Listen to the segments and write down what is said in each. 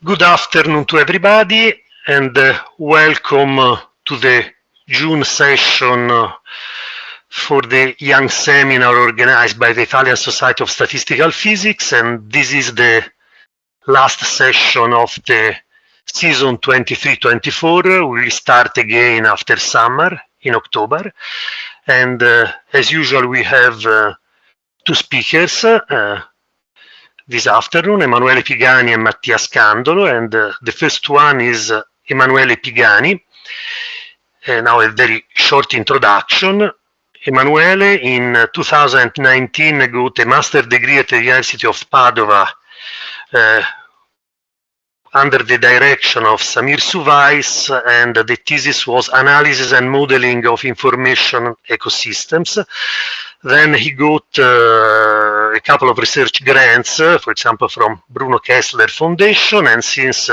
Good afternoon to everybody, and welcome to the June session for the Young Seminar organized by the Italian Society of Statistical Physics, and this is the last session of the season 23-24. We will start again after summer in October, and as usual we have two speakers this afternoon, Emanuele Pigani and Mattia Scandolo, and the first one is Emanuele Pigani. Now a very short introduction. Emanuele in 2019 got a master degree at the University of Padova under the direction of Seminars SIFS, and the thesis was Analysis and Modeling of Information Ecosystems. Then he got a couple of research grants, for example, from Bruno Kessler Foundation, and since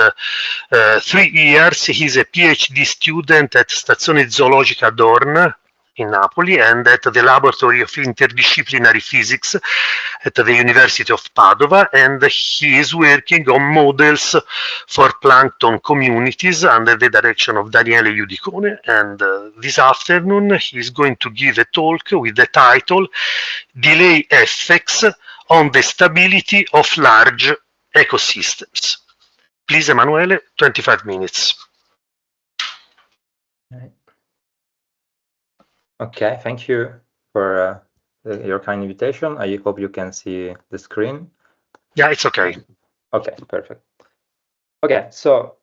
3 years he's a PhD student at Stazione Zoologica Dohrn in Napoli and at the Laboratory of Interdisciplinary Physics at the University of Padova, and he is working on models for plankton communities under the direction of Daniele Iudicone. And this afternoon he is going to give a talk with the title Delay Effects on the Stability of Large Ecosystems. Please, Emanuele, 25 minutes. Okay, thank you for your kind invitation. I hope you can see the screen. Yeah, it's okay. Okay, perfect. Okay, so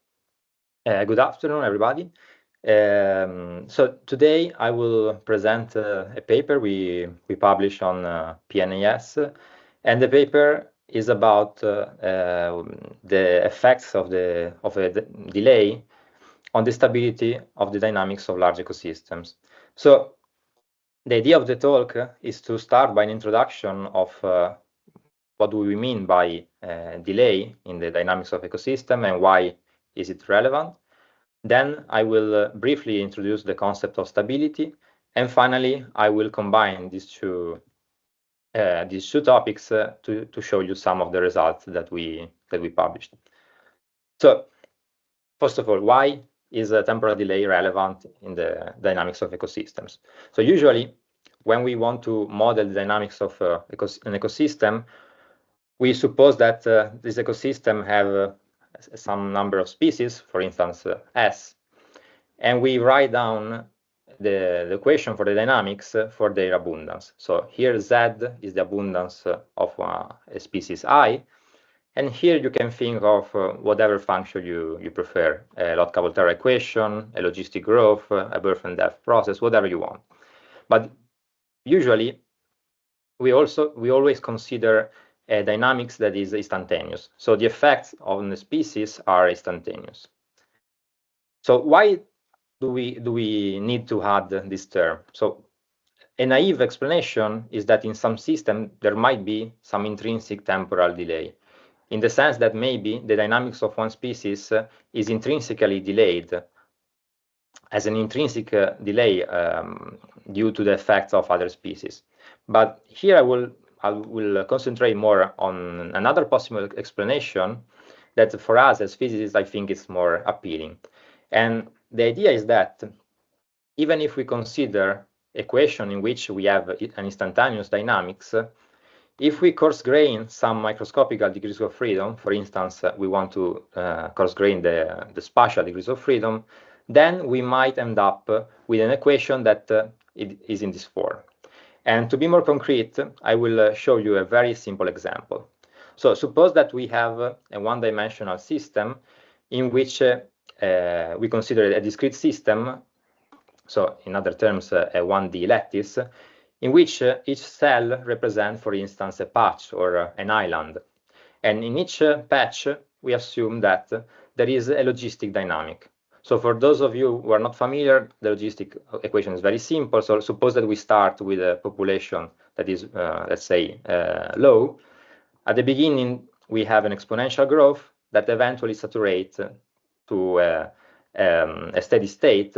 good afternoon, everybody. So today I will present a paper we published on PNAS, and the paper is about the effects of a delay on the stability of the dynamics of large ecosystems. So the idea of the talk is to start by an introduction of what do we mean by delay in the dynamics of ecosystem and why is it relevant. Then I will briefly introduce the concept of stability, and finally I will combine these two topics to show you some of the results that we published. So first of all, why is a temporal delay relevant in the dynamics of ecosystems? So usually when we want to model the dynamics of an ecosystem, we suppose that this ecosystem have some number of species, for instance S, and we write down the equation for the dynamics for their abundance. So here Z is the abundance of a species I, and here you can think of whatever function you prefer, a Lotka-Volterra equation, a logistic growth, a birth and death process, whatever you want. But usually we always consider a dynamics that is instantaneous. So the effects on the species are instantaneous. So why do we need to add this term? So a naive explanation is that in some system there might be some intrinsic temporal delay, in the sense that maybe the dynamics of one species is intrinsically delayed as an intrinsic delay due to the effects of other species. But here I will concentrate more on another possible explanation that for us as physicists I think is more appealing. And the idea is that even if we consider equation in which we have an instantaneous dynamics, if we coarse grain some microscopical degrees of freedom, for instance, we want to coarse grain the spatial degrees of freedom, then we might end up with an equation that it is in this form. And to be more concrete, I will show you a very simple example. So suppose that we have a one-dimensional system in which we consider a discrete system, so in other terms a 1D lattice, in which each cell represents, for instance, a patch or an island. And in each patch, we assume that there is a logistic dynamic. So for those of you who are not familiar, the logistic equation is very simple. So suppose that we start with a population that is, let's say, low. At the beginning, we have an exponential growth that eventually saturates to a steady state,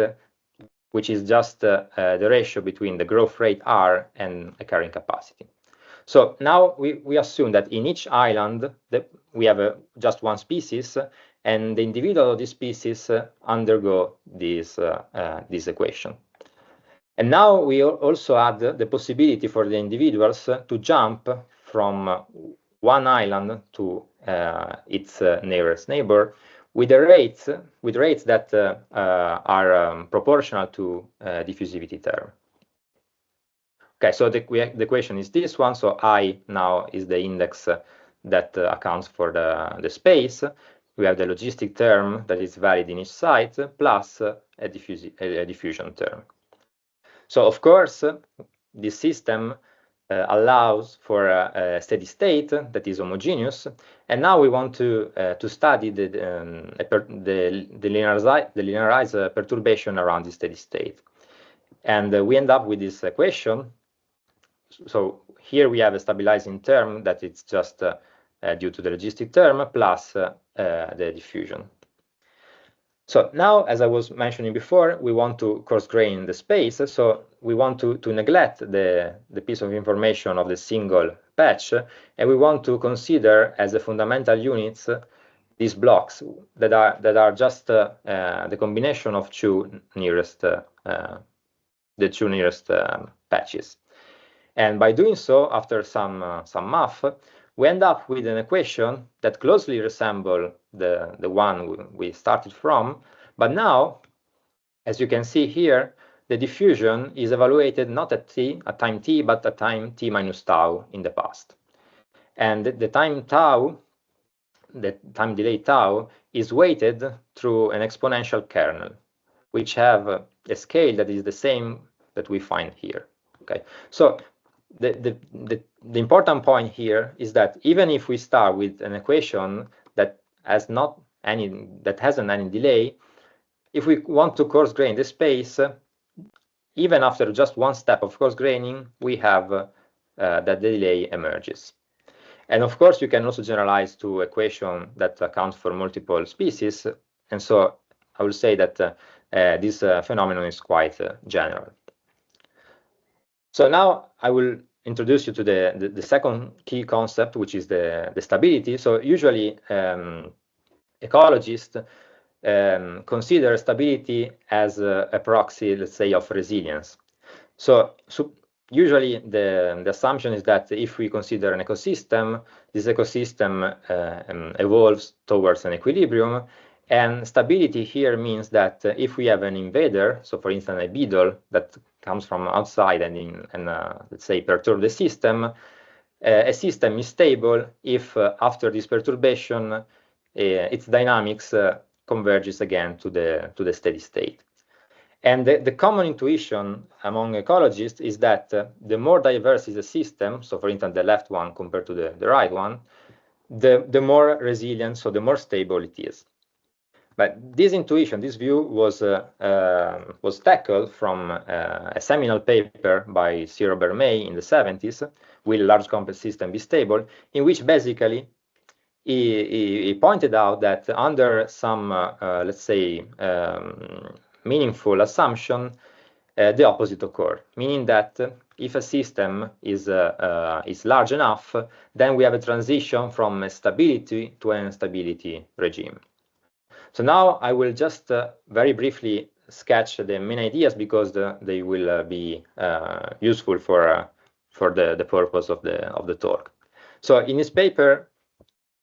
which is just the ratio between the growth rate R and the carrying capacity. So now we assume that in each island that we have just one species, and the individual of this species undergo this equation. And now we also add the possibility for the individuals to jump from one island to its nearest neighbor with rates that are proportional to diffusivity term. Okay, so the equation is this one. So I now is the index that accounts for the space. We have the logistic term that is valid in each site plus a diffusion term. So of course, this system allows for a steady state that is homogeneous, and now we want to study the linearized perturbation around the steady state, and we end up with this equation. So here we have a stabilizing term that it's just due to the logistic term plus the diffusion. So now, as I was mentioning before, we want to coarse grain the space. So we want to neglect the piece of information of the single patch, and we want to consider as a fundamental units these blocks that are just the combination of the two nearest patches. And by doing so, after some math, we end up with an equation that closely resembles the one we started from. But now, as you can see here, the diffusion is evaluated not at time t, but at time t minus tau in the past. And the time tau, the time delay tau, is weighted through an exponential kernel, which have a scale that is the same that we find here. Okay, so the important point here is that even if we start with an equation that hasn't any delay, if we want to coarse grain the space, even after just one step of coarse graining, we have that the delay emerges. And of course, you can also generalize to equation that accounts for multiple species. And so I will say that this phenomenon is quite general. So now I will introduce you to the second key concept, which is the stability. So usually ecologists consider stability as a proxy, let's say, of resilience. So usually the assumption is that if we consider an ecosystem, this ecosystem evolves towards an equilibrium. And stability here means that if we have an invader, so for instance a beetle that comes from outside and let's say perturb the system, a system is stable if after this perturbation its dynamics converges again to the steady state. And the common intuition among ecologists is that the more diverse is a system, so for instance the left one compared to the right one, the more resilient, so the more stable it is. But this intuition, this view was tackled from a seminal paper by C. Robert May in the 70s, Will Large Complex System Be Stable, in which basically he pointed out that under some, let's say, meaningful assumption, the opposite occurred, meaning that if a system is large enough, then we have a transition from a stability to an instability regime. So now I will just very briefly sketch the main ideas because they will be useful for the purpose of the talk. So in this paper,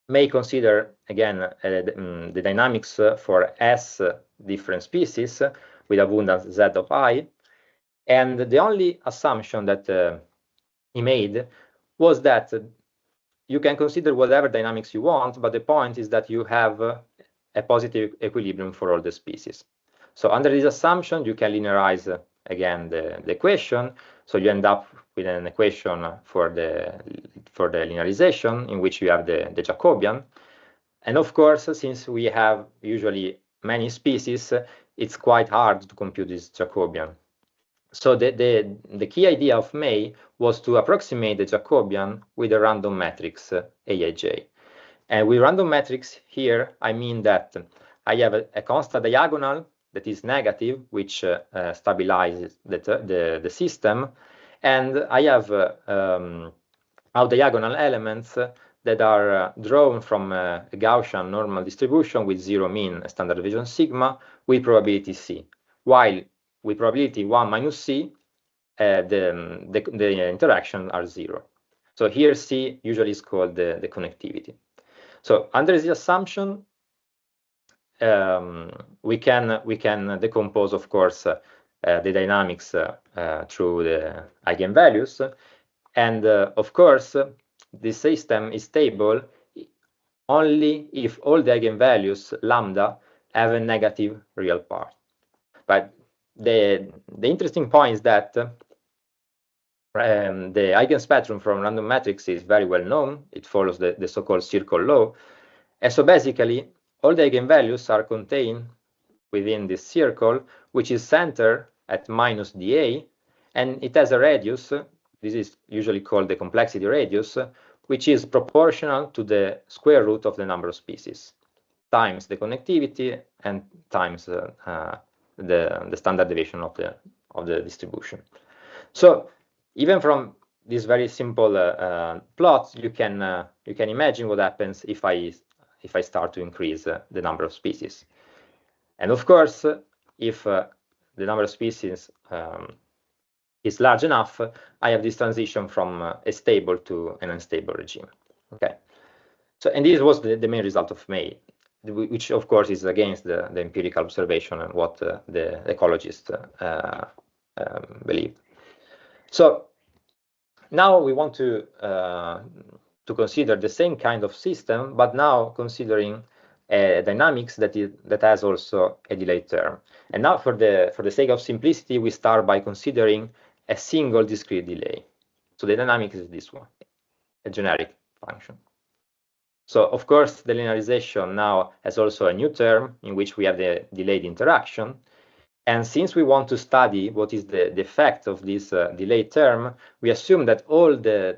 May consider again the dynamics for S different species with abundance Z of I, and the only assumption that he made was that you can consider whatever dynamics you want, but the point is that you have a positive equilibrium for all the species. So under this assumption, you can linearize again the equation. So you end up with an equation for the linearization in which you have the Jacobian. And of course, since we have usually many species, it's quite hard to compute this Jacobian. So the key idea of May was to approximate the Jacobian with a random matrix Aij. And with random matrix here, I mean that I have a constant diagonal that is negative, which stabilizes the system, and I have out diagonal elements that are drawn from a Gaussian normal distribution with zero mean, standard deviation sigma, with probability C, while with probability 1 minus C, the interaction are zero. So here C usually is called the connectivity. So under this assumption, we can decompose, of course, the dynamics through the eigenvalues, and of course, the system is stable only if all the eigenvalues lambda have a negative real part. But the interesting point is that the eigenspectrum from random matrix is very well known. It follows the so-called circle law. And so basically, all the eigenvalues are contained within this circle, which is centered at minus dA, and it has a radius. This is usually called the complexity radius, which is proportional to the square root of the number of species, times the connectivity and times the standard deviation of the distribution. So even from this very simple plot, you can imagine what happens if I start to increase the number of species. And of course, if the number of species is large enough, I have this transition from a stable to an unstable regime. Okay. So, and this was the main result of May, which of course is against the empirical observation and what the ecologists believe. So now we want to consider the same kind of system, but now considering dynamics that has also a delayed term. And now for the sake of simplicity, we start by considering a single discrete delay. So the dynamic is this one, a generic function. So of course, the linearization now has also a new term in which we have the delayed interaction. And since we want to study what is the effect of this delayed term, we assume that all the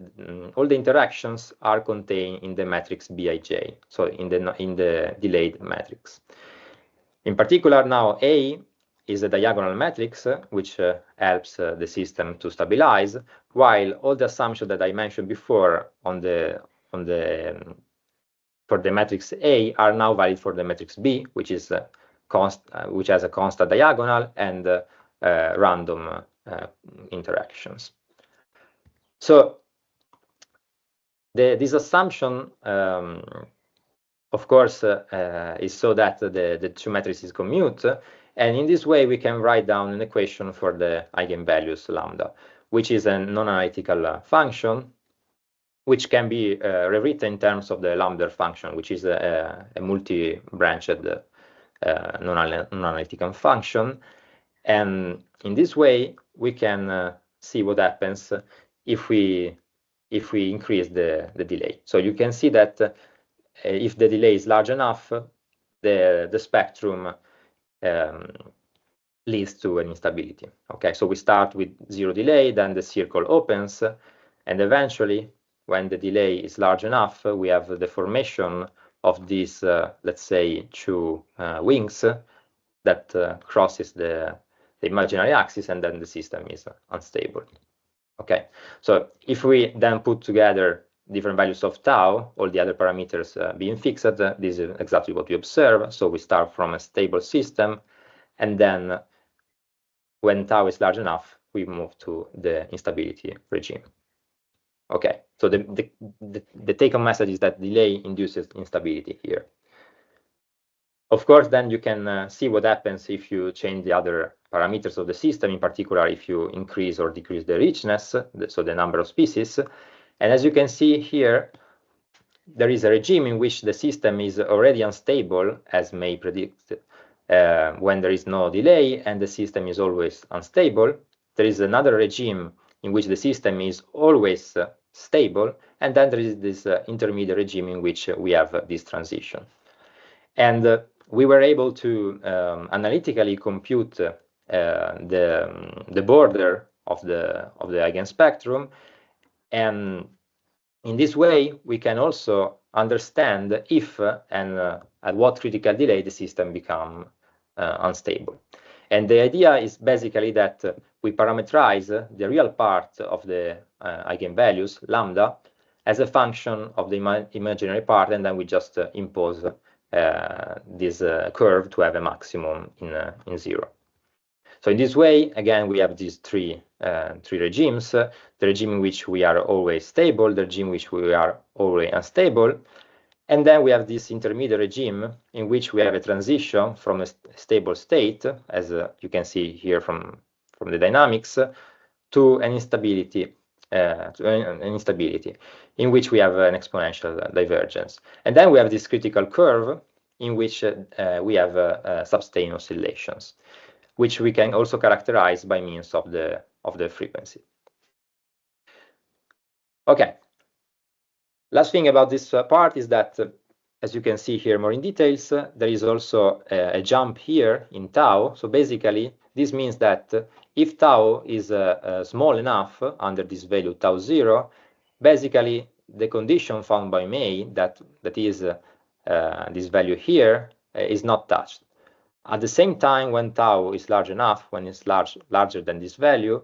interactions are contained in the matrix Bij, so in the delayed matrix. In particular, now A is a diagonal matrix, which helps the system to stabilize, while all the assumptions that I mentioned before for the matrix A are now valid for the matrix B, which is which has a constant diagonal and random interactions. So this assumption, of course, is so that the two matrices commute, and in this way we can write down an equation for the eigenvalues lambda, which is a non-analytical function, which can be rewritten in terms of the lambda function, which is a multi-branched non-analytical function. And in this way, we can see what happens if we increase the delay. So you can see that if the delay is large enough, the spectrum leads to an instability. Okay, so we start with zero delay, then the circle opens, and eventually, when the delay is large enough, we have the formation of these, let's say, two wings that crosses the imaginary axis, and then the system is unstable. Okay, so if we then put together different values of tau, all the other parameters being fixed, this is exactly what we observe. So we start from a stable system, and then when tau is large enough, we move to the instability regime. Okay, so the take-home message is that delay induces instability here. Of course, then you can see what happens if you change the other parameters of the system, in particular if you increase or decrease the richness, so the number of species. And as you can see here, there is a regime in which the system is already unstable, as May predicted, when there is no delay and the system is always unstable. There is another regime in which the system is always stable, and then there is this intermediate regime in which we have this transition. And we were able to analytically compute the border of the eigenspectrum, and in this way we can also understand if and at what critical delay the system becomes unstable. And the idea is basically that we parameterize the real part of the eigenvalues lambda, as a function of the imaginary part, and then we just impose this curve to have a maximum in 0. So in this way, again, we have these three regimes: the regime in which we are always stable, the regime in which we are always unstable, and then we have this intermediate regime in which we have a transition from a stable state, as you can see here from the dynamics, to an instability, in which we have an exponential divergence. And then we have this critical curve in which we have sustained oscillations, which we can also characterize by means of the frequency. Okay. Last thing about this part is that, as you can see here more in details, there is also a jump here in tau. So basically, this means that if tau is small enough under this value tau 0, basically the condition found by May, that is this value here, is not touched. At the same time, when tau is large enough, when it's larger than this value,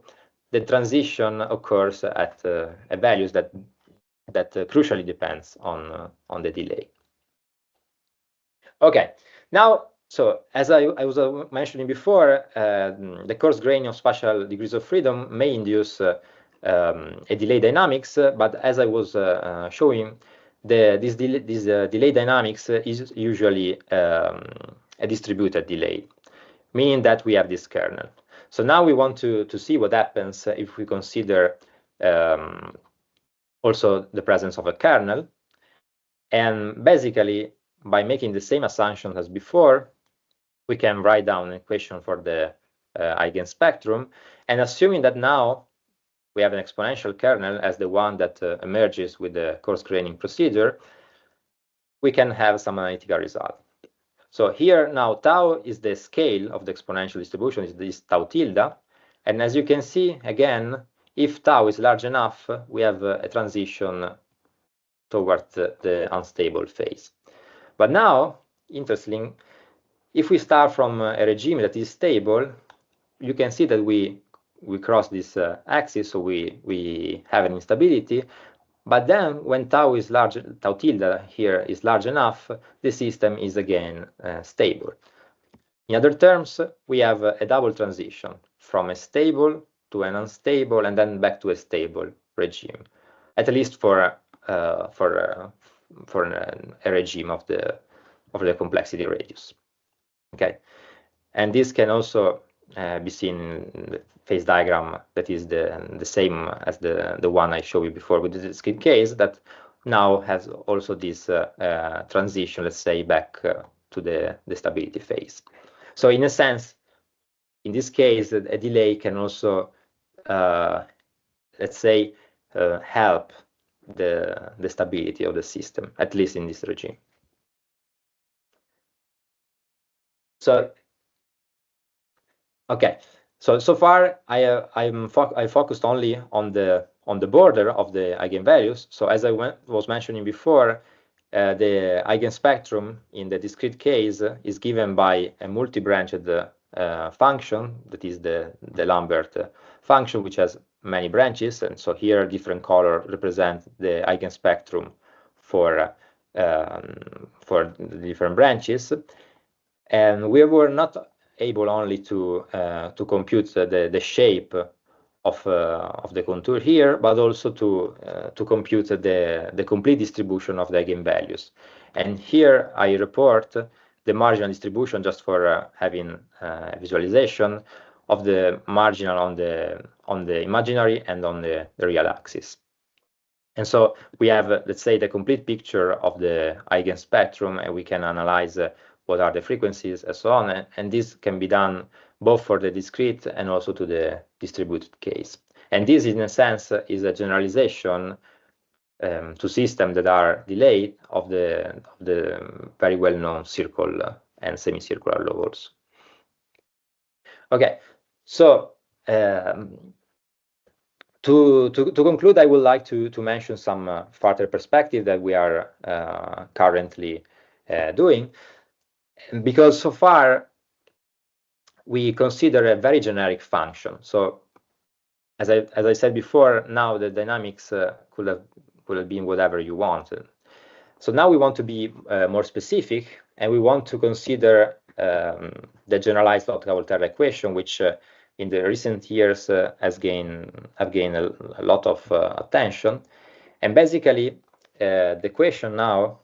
the transition occurs at values that crucially depends on the delay. Okay, now, so as I was mentioning before, the coarse grain of spatial degrees of freedom may induce a delay dynamics, but as I was showing, this delay dynamics is usually a distributed delay, meaning that we have this kernel. So now we want to see what happens if we consider also the presence of a kernel. And basically, by making the same assumptions as before, we can write down an equation for the eigenspectrum. And assuming that now we have an exponential kernel as the one that emerges with the coarse graining procedure, we can have some analytical result. So here now tau is the scale of the exponential distribution, is this tau tilde. And as you can see, again, if tau is large enough, we have a transition towards the unstable phase. But now, interesting, if we start from a regime that is stable, you can see that we cross this axis, so we have an instability. But then when tau is large, tau tilde here is large enough, the system is again stable. In other terms, we have a double transition from a stable to an unstable and then back to a stable regime, at least for a regime of the complexity radius. Okay, and this can also be seen in the phase diagram that is the same as the one I showed you before with the discrete case, that now has also this transition, let's say, back to the stability phase. So in a sense, in this case, a delay can also, let's say, help the stability of the system, at least in this regime. So, okay. So far, I focused only on the border of the eigenvalues. So as I was mentioning before, the eigenspectrum in the discrete case is given by a multi-branched function, that is the Lambert function, which has many branches. And so here, different color represent the eigenspectrum for the different branches. And we were not able only to compute the shape of the contour here, but also to compute the complete distribution of the eigenvalues. And here I report the marginal distribution, just for having a visualization of the marginal on the imaginary and on the real axis. And so we have, let's say, the complete picture of the eigenspectrum, and we can analyze what are the frequencies and so on. And this can be done both for the discrete and also to the distributed case. And this, in a sense, is a generalization to systems that are delayed of the very well-known circle and semicircular laws. Okay, so to conclude, I would like to mention some further perspective that we are currently doing, because so far we consider a very generic function. So as I said before, now the dynamics could could have been whatever you wanted. So now we want to be more specific, and we want to consider the generalized Lotka-Volterra equation, which in the recent years have gained a lot of attention. And basically, the equation now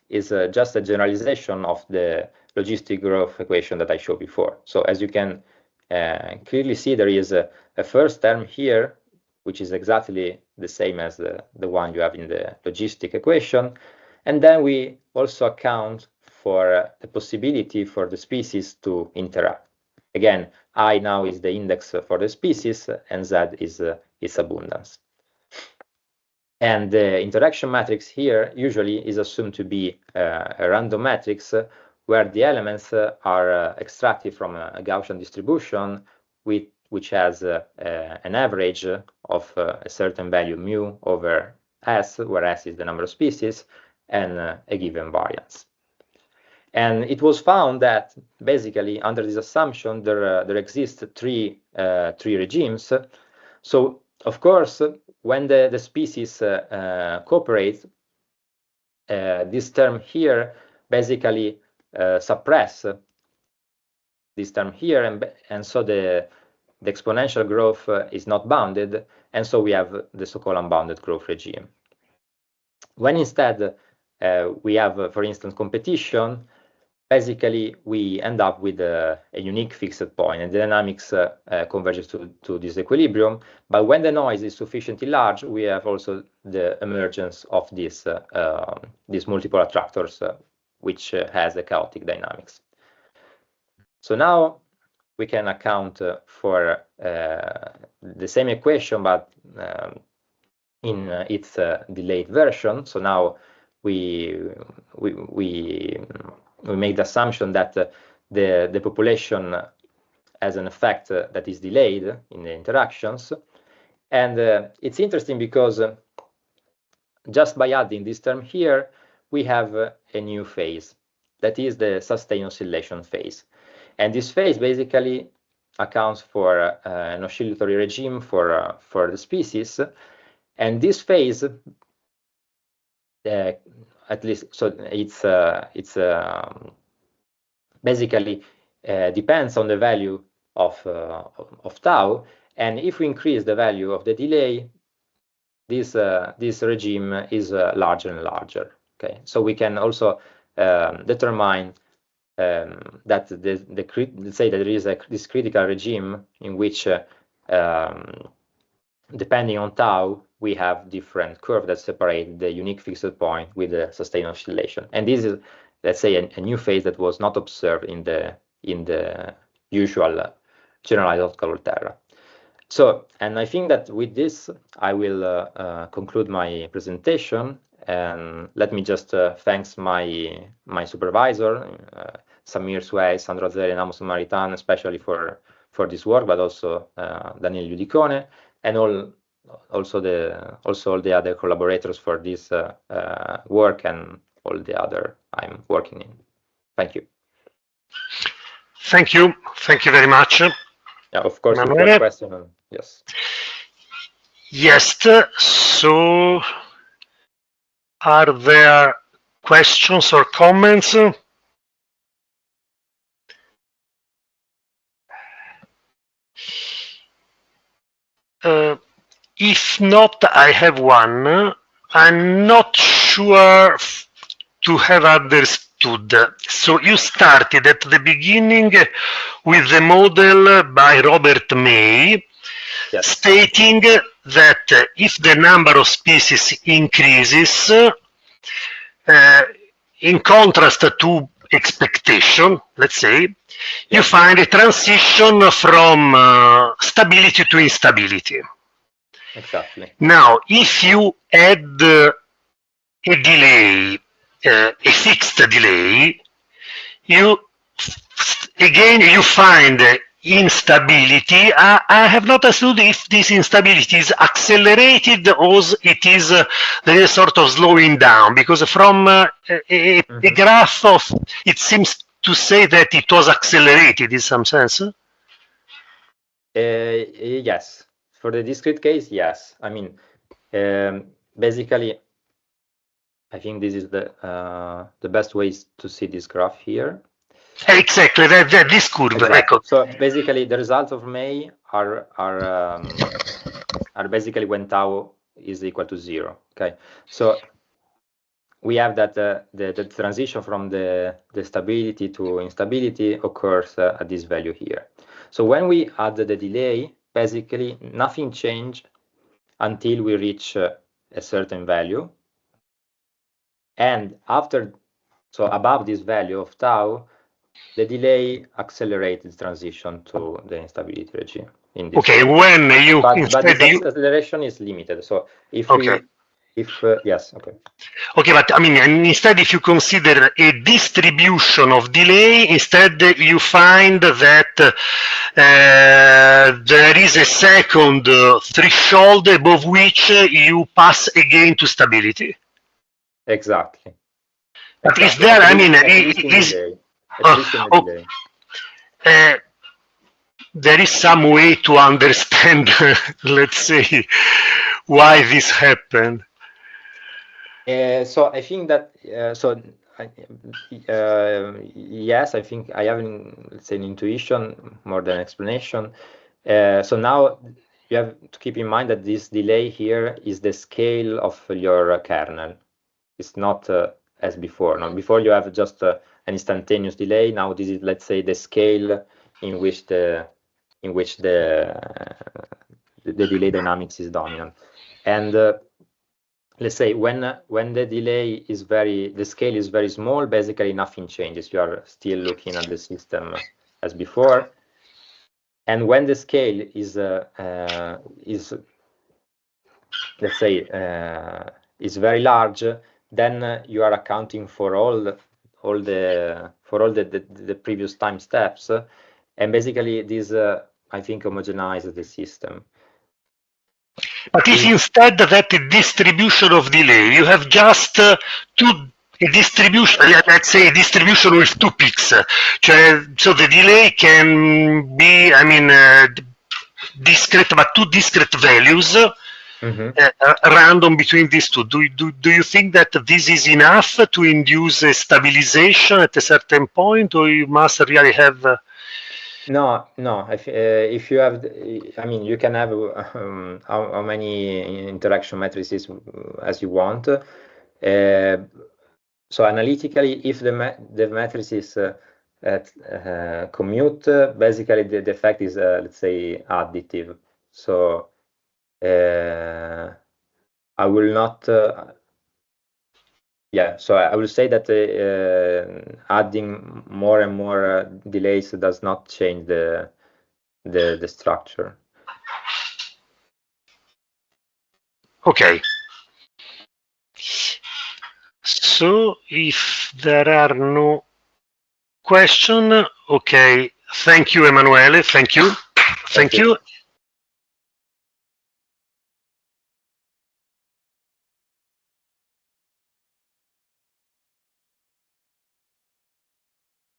is just a generalization of the logistic growth equation that I showed before. So as you can clearly see, there is a first term here, which is exactly the same as the one you have in the logistic equation. And then we also account for the possibility for the species to interact. Again, I now is the index for the species, and Z is its abundance. And the interaction matrix here usually is assumed to be a random matrix where the elements are extracted from a Gaussian distribution which has an average of a certain value mu over S, where S is the number of species, and a given variance. And it was found that basically under this assumption there exist three regimes. So of course, when the species cooperate, this term here basically suppress this term here, and so the exponential growth is not bounded, and so we have the so-called unbounded growth regime. When instead we have, for instance, competition, basically we end up with a unique fixed point, and the dynamics converges to this equilibrium. But when the noise is sufficiently large, we have also the emergence of these multiple attractors, which has a chaotic dynamics. So now we can account for the same equation, but in its delayed version. So now we make the assumption that the population has an effect that is delayed in the interactions. And it's interesting because just by adding this term here, we have a new phase, that is the sustained oscillation phase. And this phase basically accounts for an oscillatory regime for the species. And this phase, at least, so it's basically depends on the value of tau, and if we increase the value of the delay, this regime is larger and larger. Okay, so we can also determine that let's say that there is this critical regime in which depending on tau, we have different curves that separate the unique fixed point with the sustained oscillation. And this is, let's say, a new phase that was not observed in the usual generalized Lotka-Volterra. So, and I think that with this, I will conclude my presentation. And let me just thanks my supervisor, Samir Suez, Sandro Azzeri, and Amos Maritan, especially for this work, but also Daniele Giudicone, and also all the other collaborators for this work and all the other I'm working in. Thank you. Thank you. Thank you very much. Yeah, of course, Emanuele. if you have a question, yes. Yes, so are there questions or comments? If not, I have one. I'm not sure to have understood. So you started at the beginning with the model by Robert May, Yes. stating that if the number of species increases, in contrast to expectation, let's say, you find a transition from stability to instability. Exactly. Now, if you add a delay, a fixed delay, you find instability. I have not understood if this instability is accelerated or it is there is sort of slowing down, because from a graph of it seems to say that it was accelerated in some sense. Yes, for the discrete case, yes. I mean, basically, I think this is the best way to see this graph here. Exactly, this curve. Exactly. So basically, the results of May are basically when tau is equal to 0. Okay, so we have that the transition from the stability to instability occurs at this value here. So when we add the delay, basically nothing changed until we reach a certain value. And after, so above this value of tau, the delay accelerates the transition to the instability regime. Okay, when you but this acceleration is limited. So if yes, okay. Okay, but I mean, instead, if you consider a distribution of delay, instead you find that there is a second threshold above which you pass again to stability. Exactly. At least there, I mean, there is some way to understand, let's say, why this happened. So I think that yes, I think I have let's say an intuition more than explanation. So now you have to keep in mind that this delay here is the scale of your kernel. It's not as before. Now before you have just an instantaneous delay. Now this is, let's say, the scale in which the delay dynamics is dominant. And let's say when the delay is the scale is very small, basically nothing changes. You are still looking at the system as before. And when the scale is let's say is very large, then you are accounting for all the previous time steps, and basically this I think homogenizes the system. But if instead that distribution of delay, you have just a distribution, let's say a distribution with two peaks, so the delay can be, I mean, discrete, but two discrete values, random between these two. Do you think that this is enough to induce a stabilization at a certain point, or you must really have? No. If you have, I mean, you can have how many interaction matrices as you want. So analytically, if the matrices commute, basically the effect is let's say additive. So I will not. Yeah, so I will say that adding more and more delays does not change the structure. Okay. So if there are no questions, okay. Thank you, Emanuele. Thank you.